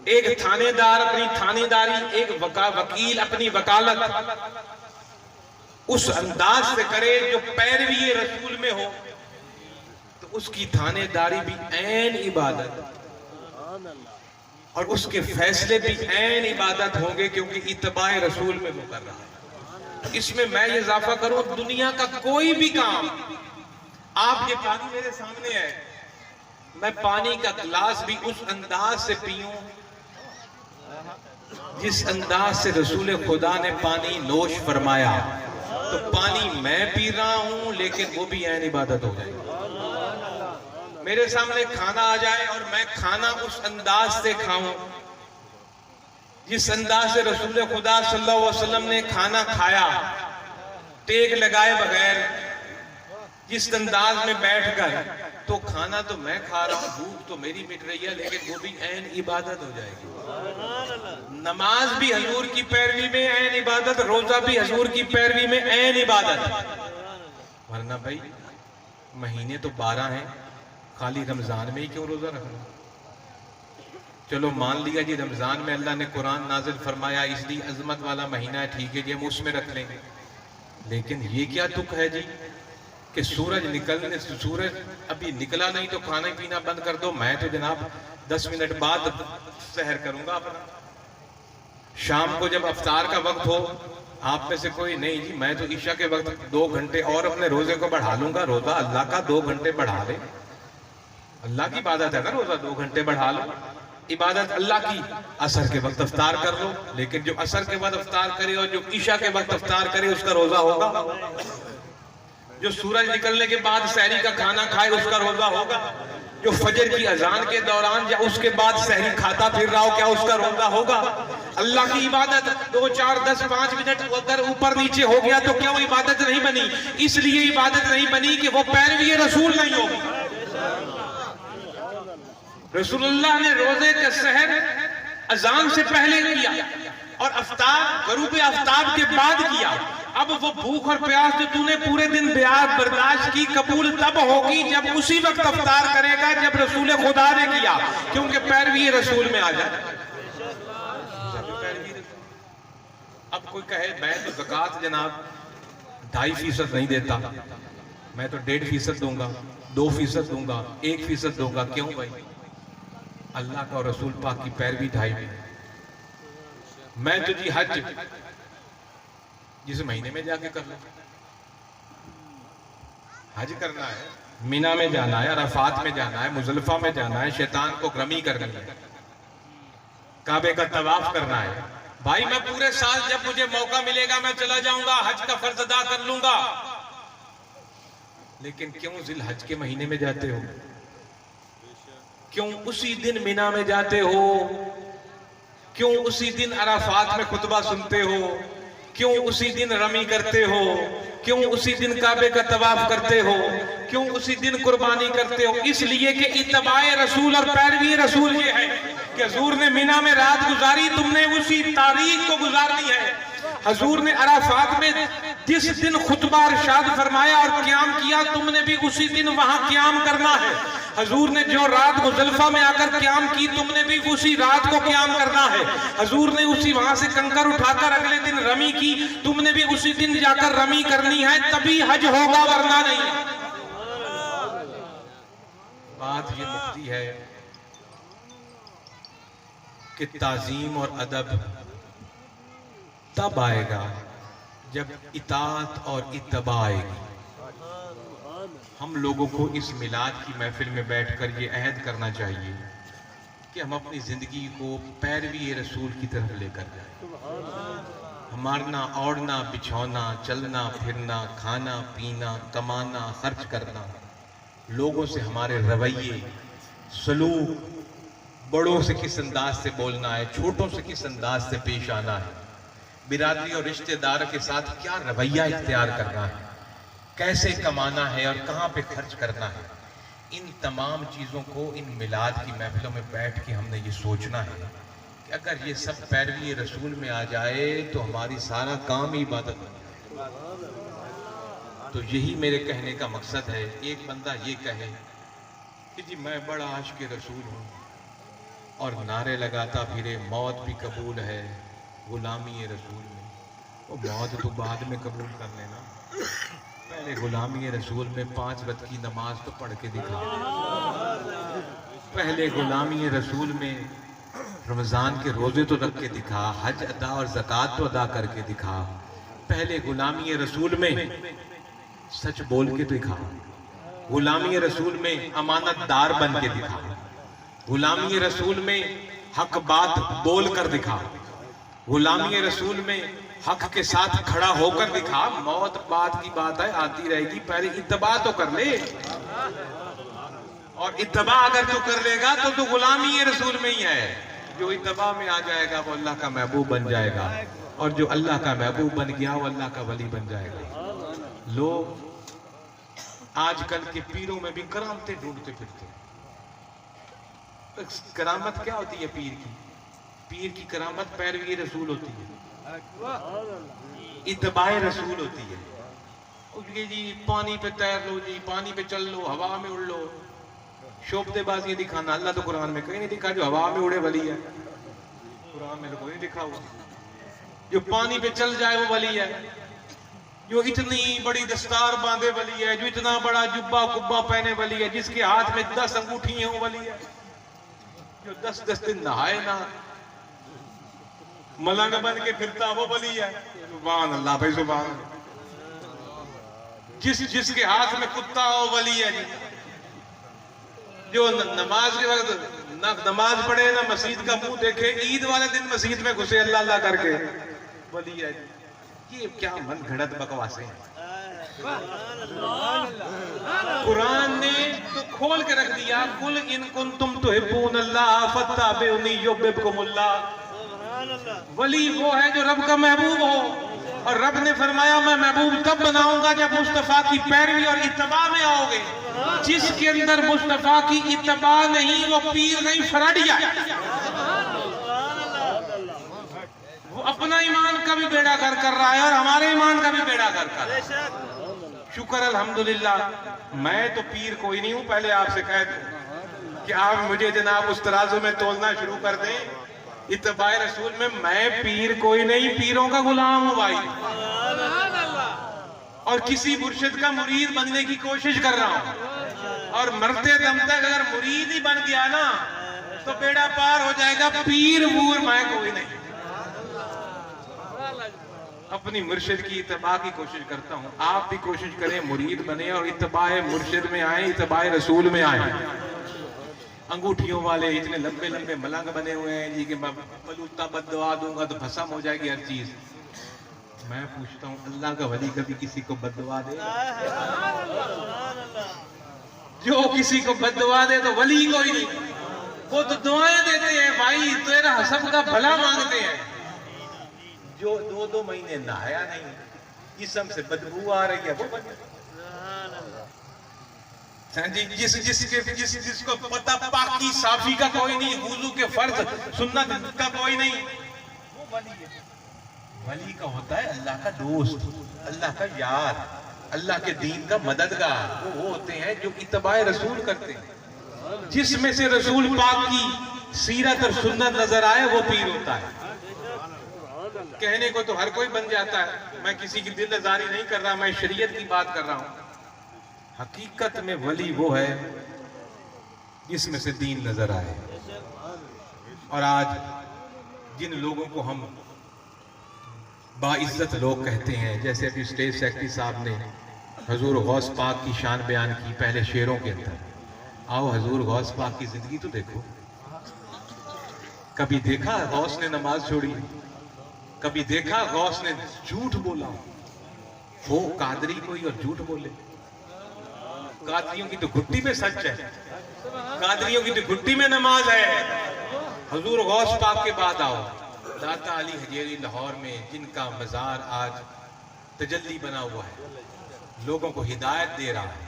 ایک تھانے دار اپنی تھانے داری, ایک وکیل اپنی وکالت اس انداز سے کرے جو پیروی رسول میں ہو تو اس کی تھانے داری بھی عین عبادت, اور اس کے فیصلے بھی عین عبادت ہوں گے کیونکہ اتباع رسول میں وہ کر رہا ہے. اس میں یہ اضافہ کروں, دنیا کا کوئی بھی کام, آپ یہ پانی میرے سامنے ہے, میں پانی کا گلاس بھی اس انداز سے پیوں جس انداز سے رسول خدا نے پانی نوش فرمایا, تو پانی میں پی رہا ہوں لیکن وہ بھی عین عبادت ہو جائے. میرے سامنے کھانا آ جائے اور میں کھانا اس انداز سے کھاؤں جس انداز سے رسول خدا صلی اللہ علیہ وسلم نے کھانا کھایا, ٹیک لگائے بغیر, جس انداز میں بیٹھ کر, تو کھانا تو میں کھا رہا ہوں, بھوک تو میری مٹ رہی ہے, لیکن وہ بھی عین عبادت ہو جائے گی. نماز بھی حضور کی پیروی میں عین عبادت, روزہ بھی حضور کی پیروی میں عین عبادت. ورنہ بھائی مہینے تو 12 ہیں, خالی رمضان میں ہی کیوں روزہ رکھنا؟ چلو مان لیا جی رمضان میں اللہ نے قرآن نازل فرمایا اس لیے عظمت والا مہینہ ہے, ٹھیک ہے جی ہم اس میں رکھ لیں گے, لیکن یہ کیا تک ہے جی کہ سورج نکلنے سے سورج ابھی نکلا نہیں تو کھانا پینا بند کر دو، میں تو جناب 10 منٹ بعد سحر کروں گا اپنا۔ شام کو جب افطار کا وقت ہو، آپ میں سے کوئی نہیں جی میں تو عشاء کے وقت 2 گھنٹے اور اپنے روزے کو بڑھا لوں گا، روزہ اللہ کا 2 گھنٹے بڑھا لے، اللہ کی عبادت ہے نا، روزہ 2 گھنٹے بڑھا لو، عبادت اللہ کی۔ عصر کے وقت افطار کر لو، لیکن جو عصر کے بعد افطار کرے اور جو عشاء کے وقت افطار کرے اس کا روزہ ہوگا۔ جو سورج نکلنے کے بعد سحری کا کھانا کھائے اس کا روزہ ہوگا۔ جو فجر کی اذان کے دوران یا اس کے بعد سحری کھاتا پھر رہا ہو، کیا اس کا روزہ ہوگا؟ اللہ کی عبادت 2 4 10 5 منٹ اگر اوپر نیچے ہو گیا تو کیا وہ عبادت نہیں بنی؟ اس لیے عبادت نہیں بنی کہ وہ پیروی رسول نہیں ہوگی۔ رسول اللہ نے روزے کا سحر اذان سے پہلے کیا اور افطار غروب آفتاب کے بعد کیا۔ اب وہ بھوک اور پیاس جو تو نے پورے دن برداشت کی قبول تب ہوگی جب اسی وقت افطار کرے گا جب رسول خدا نے کیا، کیونکہ پیروی رسول میں آ جائے۔ اب کوئی کہے میں تو زکوٰۃ جناب 2.5% نہیں دیتا، میں تو 1.5% دوں گا، 2% دوں گا، 1% دوں گا، کیوں بھائی؟ اللہ کا اور رسول پاک کی پیروی 2.5 میں تو جی حج جس مہینے میں جا کے کر لوں، حج کرنا ہے، مینا میں جانا ہے، عرفات میں جانا ہے، مزدلفہ میں جانا ہے، شیطان کو رمی کرنی ہے، کعبے کا طواف کرنا ہے۔ بھائی میں پورے سال جب مجھے موقع ملے گا میں چلا جاؤں گا، حج کا فرض ادا کر لوں گا، لیکن کیوں ذی الحج کے مہینے میں جاتے ہو؟ کیوں اسی دن مینا میں جاتے ہو؟ کیوں اسی دن عرفات میں خطبہ سنتے ہو؟ کیوں اسی دن رمی کرتے ہو؟ کیوں اسی دن کعبے کا طواف کرتے ہو؟ کیوں اسی دن قربانی کرتے ہو؟ اس لیے کہ اتباع رسول اور پیروی رسول یہ ہے کہ حضور نے مینا میں رات گزاری، تم نے اسی تاریخ کو گزارنی ہے۔ حضور نے عرفات میں جس دن خطبہ ارشاد فرمایا اور قیام کیا، تم نے بھی اسی دن وہاں قیام کرنا ہے۔ حضور نے جو رات مزدلفہ میں آ کر قیام کی، تم نے بھی اسی رات کو قیام کرنا ہے۔ حضور نے اسی وہاں سے کنکر اٹھا کر اگلے دن رمی کی، تم نے بھی اسی دن جا کر رمی کرنی ہے، تبھی حج ہوگا ورنہ نہیں۔ بات یہ مکتی ہے کہ تعظیم اور ادب تب آئے گا جب اطاعت اور اتباع آئے گی۔ ہم لوگوں کو اس میلاد کی محفل میں بیٹھ کر یہ عہد کرنا چاہیے کہ ہم اپنی زندگی کو پیروی رسول کی طرف لے کر جائیں۔ ہمارنا اوڑھنا بچھونا، چلنا پھرنا، کھانا پینا، کمانا خرچ کرنا، لوگوں سے ہمارے رویے سلوک، بڑوں سے کس انداز سے بولنا ہے، چھوٹوں سے کس انداز سے پیش آنا ہے، برادری اور رشتہ دار کے ساتھ کیا رویہ اختیار کرنا ہے، کیسے کمانا ہے اور کہاں پہ خرچ کرنا ہے، ان تمام چیزوں کو ان میلاد کی محفلوں میں بیٹھ کے ہم نے یہ سوچنا ہے کہ اگر یہ سب پیروی رسول میں آ جائے تو ہماری سارا کام ہی عبادت بن جائے۔ تو یہی میرے کہنے کا مقصد ہے۔ ایک بندہ یہ کہے کہ جی میں بڑا عاشق رسول ہوں اور نعرے لگاتا پھرے موت بھی قبول ہے غلامی رسول میں، وہ موت تو بعد میں قبول کر لینا، پہلے غلامی رسول میں 5 وقت کی نماز تو پڑھ کے دکھا، پہلے غلامی رسول میں رمضان کے روزے تو رکھ کے دکھا، حج ادا اور زکوٰۃ تو ادا کر کے دکھا، پہلے غلامی رسول میں سچ بول کے دکھا، غلامی رسول میں امانت دار بن کے دکھا، غلامی رسول میں حق بات بول کر دکھا، غلامی رسول میں حق کے ساتھ کھڑا ہو کر دکھا۔ موت بعد کی بات ہے، آتی رہے گی، پہلے اتباع تو کر لے، اور اتباع اگر تو کر لے گا تو غلامی رسول میں ہی ہے۔ جو اتباع میں آ جائے گا وہ اللہ کا محبوب بن جائے گا، اور جو اللہ کا محبوب بن گیا وہ اللہ کا ولی بن جائے گا۔ لوگ آج کل کے پیروں میں بھی کرامتیں ڈھونڈتے پھرتے ہیں۔ کرامت کیا ہوتی ہے پیر کی؟ پیر کی کرامت پیروی رسول ہوتی ہے، اتباع رسول ہوتی ہے۔ جی پانی پہ تیر لو، جی پانی پہ چل لو، ہوا میں اڑ لو، شوبدے بازی دکھانا۔ اللہ تو قرآن میں کہیں نہیں دکھا جو ہوا میں اڑے ولی ہے، قرآن میں کوئی نہیں دکھا ہوا۔ جو پانی پہ چل جائے وہ ولی ہے۔ جو اتنی بڑی دستار باندھے ولی ہے, جو اتنا بڑا جبہ کبہ پہنے ولی ہے, جس کے ہاتھ میں 10 انگوٹھی ہیں وہ ولی ہے, جو 10 دن نہائے نہ ملنگ بن کے پھرتا وہ ولی ہے. سبحان اللہ بھائی سبحان اللہ. جس کے ہاتھ میں کتا ہو ولی ہے. جو نماز کے وقت نہ نماز پڑھے نہ مسجد کا منہ دیکھے, عید والے دن مسجد میں گھسے اللہ اللہ کر کے, ولی ہے. یہ کیا من گھڑت بکواسیں ہیں. قرآن نے تو کھول کے رکھ دیا, قل ان کنتم تحبون اللہ فاتبعونی یحببکم اللہ. ولی وہ ہے جو رب کا محبوب ہو, اور رب نے فرمایا میں محبوب تب بناؤں گا جب مصطفیٰ کی پیروی اور اتباع میں آؤ گے. جس کے اندر مصطفیٰ کی اتباع نہیں وہ پیر نہیں, فرڈیا. وہ اپنا ایمان کا بھی بیڑا گھر کر رہا ہے اور ہمارے ایمان کا بھی بیڑا گھر کر رہا ہے. شکر الحمدللہ. میں تو پیر کوئی نہیں ہوں, پہلے آپ سے کہہ دوں کہ آپ مجھے جناب اس ترازو میں تولنا شروع کر دیں. اتباع رسول میں پیر کوئی نہیں, پیروں کا غلام ہوں بھائی, اور کسی مرشد کا مرید بننے کی کوشش کر رہا ہوں. اور مرتے دم تک اگر مرید ہی بن گیا نا تو بیڑا پار ہو جائے گا. پیر وور میں کوئی نہیں. اپنی مرشد کی اتباع کی کوشش کرتا ہوں. آپ بھی کوشش کریں مرید بنے اور اتباع مرشد میں آئیں, اتباع رسول میں آئیں. انگوٹھیوں والے اتنے لمبے لمبے ملنگ بنے ہوئے ہیں جی کہ میں بلوتا بد دعا دوں گا تو بھسم ہو جائے گی ہر چیز. میں پوچھتا ہوں اللہ کا ولی کبھی کسی کو بد دعا دے؟ جو کسی کو بد دعا دے تو ولی کوئی نہیں. وہ تو دعائیں دیتے ہیں بھائی, تیرا سب کا بھلا مانگتے ہیں. جو 2 مہینے نہایا نہیں, جسم سے بدبو آ رہی ہے وہ بن گیا. جس کو پتہ پاکی صافی کا کوئی نہیں, وضو کے فرض سنت کا کوئی نہیں, وہ ولی ہے. ولی کا ہوتا ہے اللہ کا دوست, اللہ کا یار, اللہ کے دین کا مددگار. وہ ہوتے ہیں جو اتباع رسول کرتے ہیں. جس میں سے رسول پاک کی سیرت اور سنت نظر آئے وہ پیر ہوتا ہے. کہنے کو تو ہر کوئی بن جاتا ہے, میں کسی کی دل آزاری نہیں کر رہا, میں شریعت کی بات کر رہا ہوں. حقیقت میں ولی وہ ہے جس میں سے دین نظر آئے. اور آج جن لوگوں کو ہم باعزت لوگ کہتے ہیں, جیسے ابھی اسٹیٹ سیکرٹری صاحب نے حضور غوث پاک کی شان بیان کی پہلے شعروں کے اندر. آؤ حضور غوث پاک کی زندگی تو دیکھو. کبھی دیکھا غوث نے نماز چھوڑی؟ کبھی دیکھا غوث نے جھوٹ بولا؟ وہ قادری کوئی اور جھوٹ بولے؟ قادریوں کی تو گھٹی میں سچ ہے, قادریوں کی تو گھٹی میں نماز ہے. حضور غوث پاک کے بعد آؤ داتا علی حجیری لاہور میں, جن کا مزار آج تجلی بنا ہوا ہے, لوگوں کو ہدایت دے رہا ہے.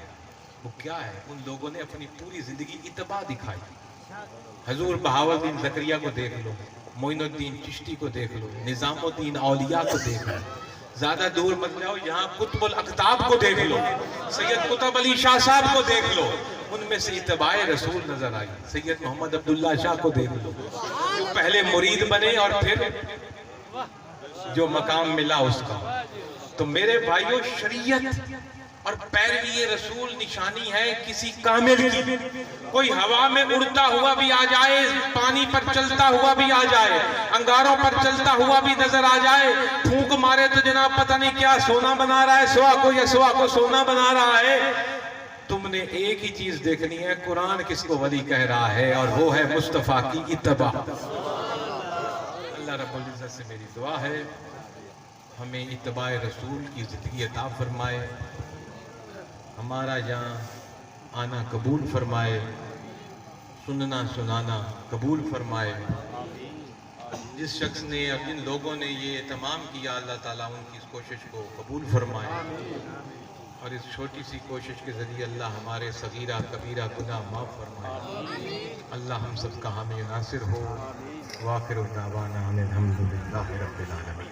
وہ کیا ہے؟ ان لوگوں نے اپنی پوری زندگی اتباع دکھائی. حضور بہاؤالدین زکریا کو دیکھ لو, معین الدین چشتی کو دیکھ لو, نظام الدین اولیاء کو دیکھ لو, زیادہ دور مت جاؤ یہاں قطب الاقطاب کو دیکھ لو, سید قطب علی شاہ صاحب کو دیکھ لو. ان میں سے اتباع رسول نظر آئی. سید محمد عبداللہ شاہ کو دیکھ لو, جو پہلے مرید بنے اور پھر جو مقام ملا اس کا. تو میرے بھائیوں, شریعت اور پیروی رسول نشانی ہے کسی کامل کی. کوئی ہوا میں اڑتا ہوا بھی آ جائے, پانی پر چلتا ہوا بھی آ جائے, انگاروں پر چلتا ہوا بھی نظر آ جائے, پھونک مارے تو جناب پتہ نہیں کیا سونا بنا رہا ہے سوا کو, یا سوا کو سونا بنا رہا ہے. تم نے ایک ہی چیز دیکھنی ہے, قرآن کس کو ولی کہہ رہا ہے, اور وہ ہے مصطفیٰ کی اتباع. اللہ رب العزت سے میری دعا ہے ہمیں اتباع رسول کی زندگی عطا فرمائے, ہمارا یہاں آنا قبول فرمائے, سننا سنانا قبول فرمائے. جس شخص نے اور جن لوگوں نے یہ اہتمام کیا, اللہ تعالیٰ ان کی اس کوشش کو قبول فرمائے, اور اس چھوٹی سی کوشش کے ذریعے اللہ ہمارے صغیرہ کبیرہ گناہ معاف فرمائے. اللہ ہم سب کا حامی و ناصر ہو. وآخر دعوانا ان الحمد للہ رب العالمین.